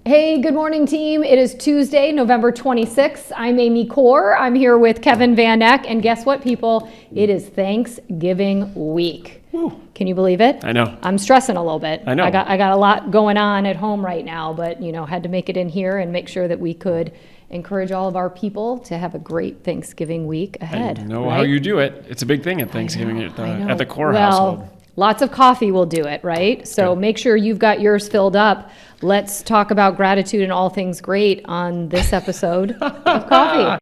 Hey, good morning, team. It is Tuesday, November 26th. I'm Amy Corr. I'm here with Kevin Van Eck. And guess what, people? It is Thanksgiving week. Woo. Can you believe it? I know. I'm stressing a little bit. I know. I got a lot going on at home right now, but, had to make it in here and make sure that we could encourage all of our people to have a great Thanksgiving week ahead. I know right? how you do it. It's a big thing at Thanksgiving at the Corr well, household. Lots of coffee will do it, right? So Good. make sure you've got yours filled up. Let's talk about gratitude and all things great on this episode of Coffee.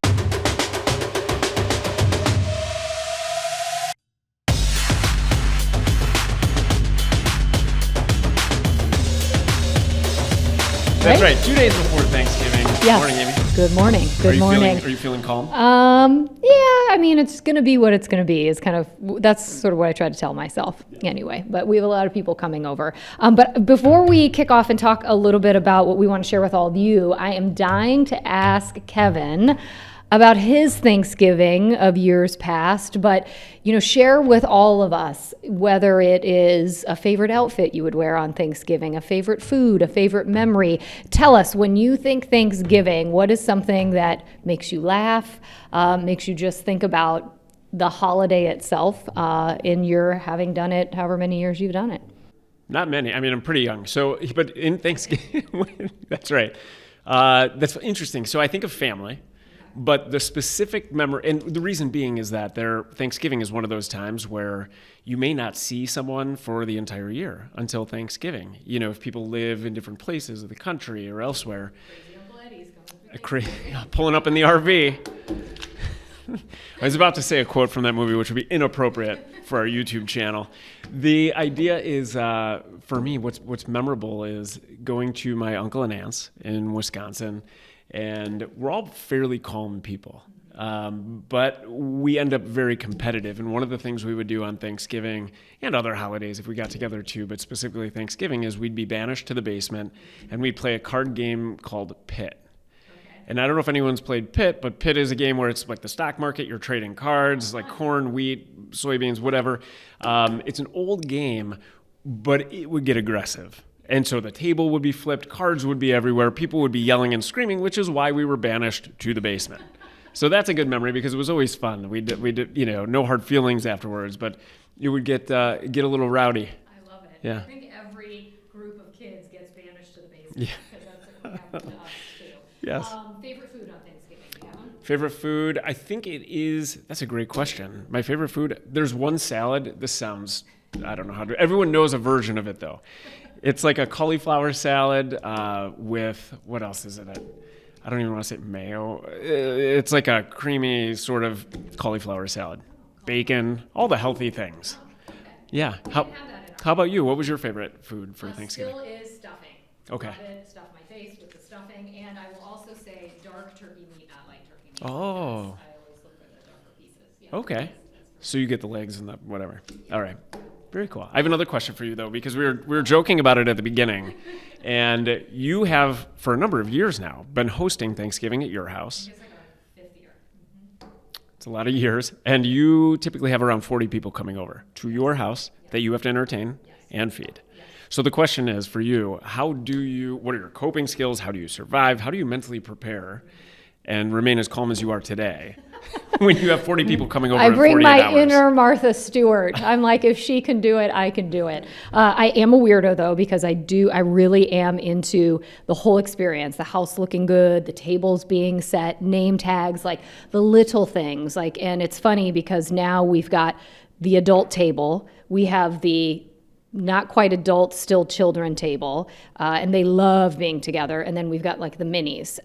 That's right. 2 days before Thanksgiving. Yes. Morning, Amy. Good morning. Good morning. Are you feeling calm? It's going to be what it's going to be. That's sort of what I try to tell myself anyway, but we have a lot of people coming over. But before we kick off and talk a little bit about what we want to share with all of you, I am dying to ask Kevin about his Thanksgiving of years past, but share with all of us whether it is a favorite outfit you would wear on Thanksgiving, a favorite food, a favorite memory. Tell us, when you think Thanksgiving, what is something that makes you laugh, makes you just think about the holiday itself, in your having done it however many years you've done it? Not many. I mean, I'm pretty young. But in Thanksgiving, that's right. That's interesting. So I think of family. But the specific memory, and the reason being is that Thanksgiving is one of those times where you may not see someone for the entire year until Thanksgiving. If people live in different places of the country or elsewhere. Pulling up in the RV. I was about to say a quote from that movie, which would be inappropriate for our YouTube channel. The idea is, for me, what's memorable is going to my uncle and aunts in Wisconsin. And we're all fairly calm people, but we end up very competitive. And one of the things we would do on Thanksgiving and other holidays, if we got together too, but specifically Thanksgiving, is we'd be banished to the basement and we'd play a card game called Pit. Okay. And I don't know if anyone's played Pit, but Pit is a game where it's like the stock market. You're trading cards, like corn, wheat, soybeans, whatever. It's an old game, but it would get aggressive. And so the table would be flipped, cards would be everywhere, people would be yelling and screaming, which is why we were banished to the basement. So that's a good memory because it was always fun. We did, no hard feelings afterwards, but it would get a little rowdy. I love it. Yeah. I think every group of kids gets banished to the basement because that's what happened to us too. Yes. Favorite food on Thanksgiving, Kevin? Favorite food? I think that's a great question. My favorite food, there's one salad. This sounds, I don't know how to, everyone knows a version of it though. It's like a cauliflower salad with, what else is it? I don't even want to say mayo. It's like a creamy sort of cauliflower salad. Bacon, all the healthy things. Yeah. How about you? What was your favorite food for Thanksgiving? Still is stuffing. Okay. Love it. Stuff my face with the stuffing. And I will also say dark turkey meat, not light turkey meat. Oh. I always look for the darker pieces. Yeah, Okay. So you get the legs and the whatever. All right. Very cool. I have another question for you, though, because we were joking about it at the beginning. And you have, for a number of years now, been hosting Thanksgiving at your house. It's like our 5th year. Mm-hmm. It's a lot of years. And you typically have around 40 people coming over to your house that you have to entertain and feed. Yes. So the question is, for you, what are your coping skills? How do you survive? How do you mentally prepare and remain as calm as you are today when you have 40 people coming over in 48 hours? I bring my inner Martha Stewart. I'm like, if she can do it, I can do it. I am a weirdo though, because I really am into the whole experience, the house looking good, the tables being set, name tags, like the little things. And it's funny because now we've got the adult table, we have the not quite adult, still children table, and they love being together. And then we've got like the minis.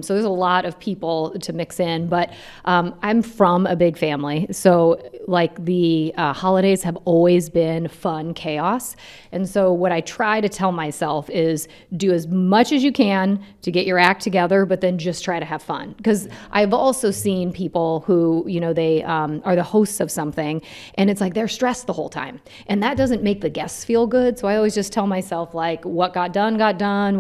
So there's a lot of people to mix in, but I'm from a big family. So like the holidays have always been fun chaos. And so what I try to tell myself is do as much as you can to get your act together, but then just try to have fun. Because I've also seen people who, they are the hosts of something, and it's like they're stressed the whole time. And that doesn't make the guests feel good. So I always just tell myself like what got done,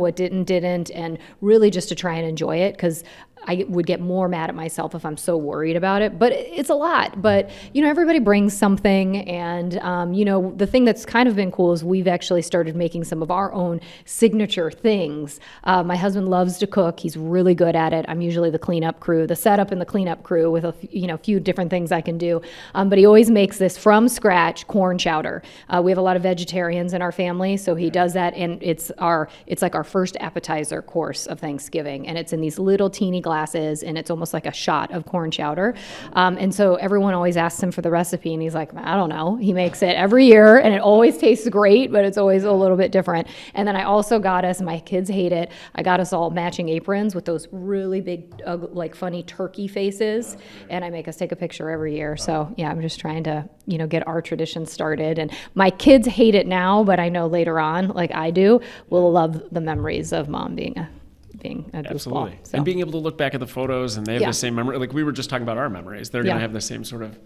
what didn't, and really just to try and enjoy it. Because I would get more mad at myself if I'm so worried about it, but it's a lot. But, everybody brings something. And, the thing that's kind of been cool is we've actually started making some of our own signature things. My husband loves to cook. He's really good at it. I'm usually the cleanup crew, the setup and the cleanup crew with a few different things I can do. But he always makes this from scratch corn chowder. We have a lot of vegetarians in our family, so he does that. And it's like our first appetizer course of Thanksgiving. And it's in these little teeny glasses, and it's almost like a shot of corn chowder. And so everyone always asks him for the recipe, and he's like, I don't know. He makes it every year, and it always tastes great, but it's always a little bit different. And then I also got us, my kids hate it, I got us all matching aprons with those really big, like funny turkey faces, and I make us take a picture every year. So yeah, I'm just trying to, get our tradition started. And my kids hate it now, but I know later on, like I do, will love the memories of mom being a goofball. Absolutely. So. And being able to look back at the photos and they have the same memory. Like we were just talking about our memories. They're going to have the same sort of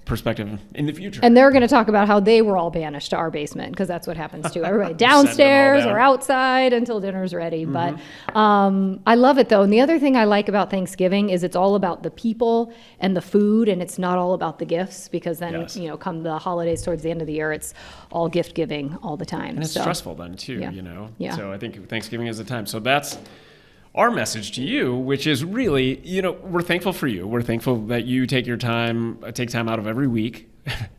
perspective in the future. And they're going to talk about how they were all banished to our basement, because that's what happens to everybody downstairs or outside until dinner's ready. But I love it though. And the other thing I like about Thanksgiving is it's all about the people and the food, and it's not all about the gifts, because then, come the holidays towards the end of the year, it's all gift giving all the time. And it's stressful then too, Yeah. So I think Thanksgiving is the time. So that's our message to you, which is really, we're thankful for you. We're thankful that you take time out of every week,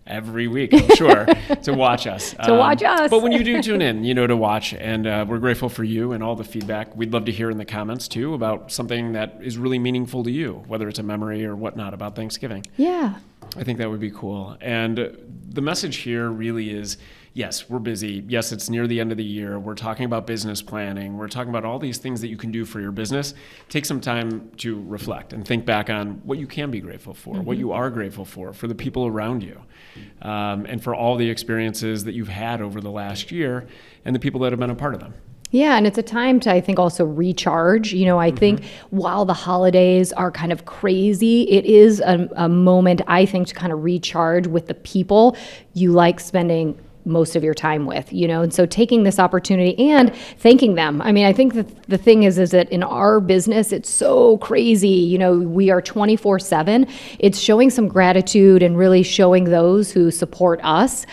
I'm sure, to watch us. But when you do tune in, to watch, and we're grateful for you and all the feedback. We'd love to hear in the comments too about something that is really meaningful to you, whether it's a memory or whatnot about Thanksgiving. Yeah. I think that would be cool. And the message here really is, yes, we're busy. Yes, it's near the end of the year. We're talking about business planning. We're talking about all these things that you can do for your business. Take some time to reflect and think back on what you can be grateful for, what you are grateful for the people around you, and for all the experiences that you've had over the last year and the people that have been a part of them. Yeah, and it's a time to, I think, also recharge. I think while the holidays are kind of crazy, it is a moment, I think, to kind of recharge with the people you like spending most of your time with, and so taking this opportunity and thanking them. I mean, I think that the thing is that in our business, it's so crazy. We are 24/7. It's showing some gratitude and really showing those who support us,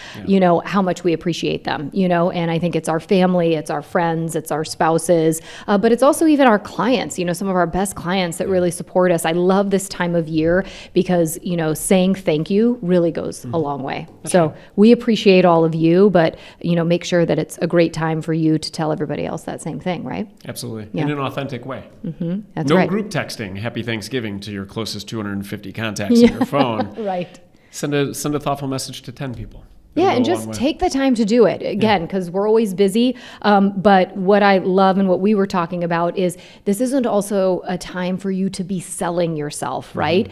how much we appreciate them, and I think it's our family, it's our friends, it's our spouses, but it's also even our clients, some of our best clients that really support us. I love this time of year because, saying thank you really goes a long way. So we appreciate all of you, but make sure that it's a great time for you to tell everybody else that same thing, right? Absolutely. Yeah. In an authentic way. That's no right. group texting Happy Thanksgiving to your closest 250 contacts in your phone. Right. Send a thoughtful message to 10 people. Yeah, and just take the time to do it, again, because we're always busy. But what I love and what we were talking about is this isn't also a time for you to be selling yourself, right?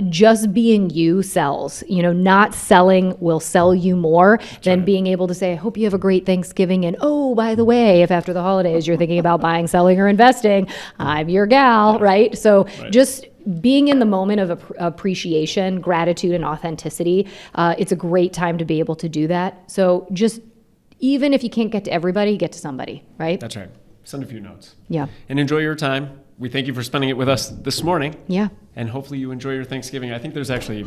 Just being you sells. Not selling will sell you more than being able to say, I hope you have a great Thanksgiving. And oh, by the way, if after the holidays you're thinking about buying, selling, or investing, I'm your gal, right? So just being in the moment of appreciation, gratitude, and authenticity, it's a great time to be able to do that. So just, even if you can't get to everybody, get to somebody, right? That's right. Send a few notes. Yeah. And enjoy your time. We thank you for spending it with us this morning. Yeah. And hopefully you enjoy your Thanksgiving. I think there's actually,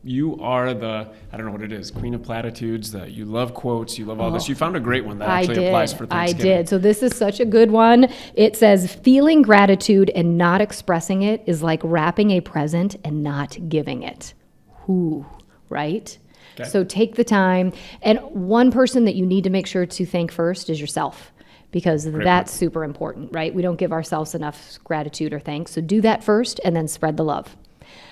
you are the, I don't know what it is, queen of platitudes, you love quotes, you love all this. You found a great one that actually applies for Thanksgiving. I did. So this is such a good one. It says, feeling gratitude and not expressing it is like wrapping a present and not giving it. Ooh, right? Okay. So take the time. And one person that you need to make sure to thank first is yourself, because that's super important, right? We don't give ourselves enough gratitude or thanks. So do that first and then spread the love.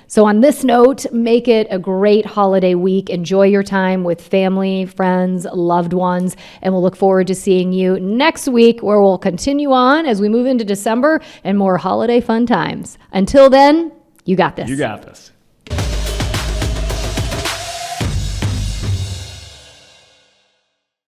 So on this note, make it a great holiday week. Enjoy your time with family, friends, loved ones, and we'll look forward to seeing you next week, where we'll continue on as we move into December and more holiday fun times. Until then, you got this. You got this.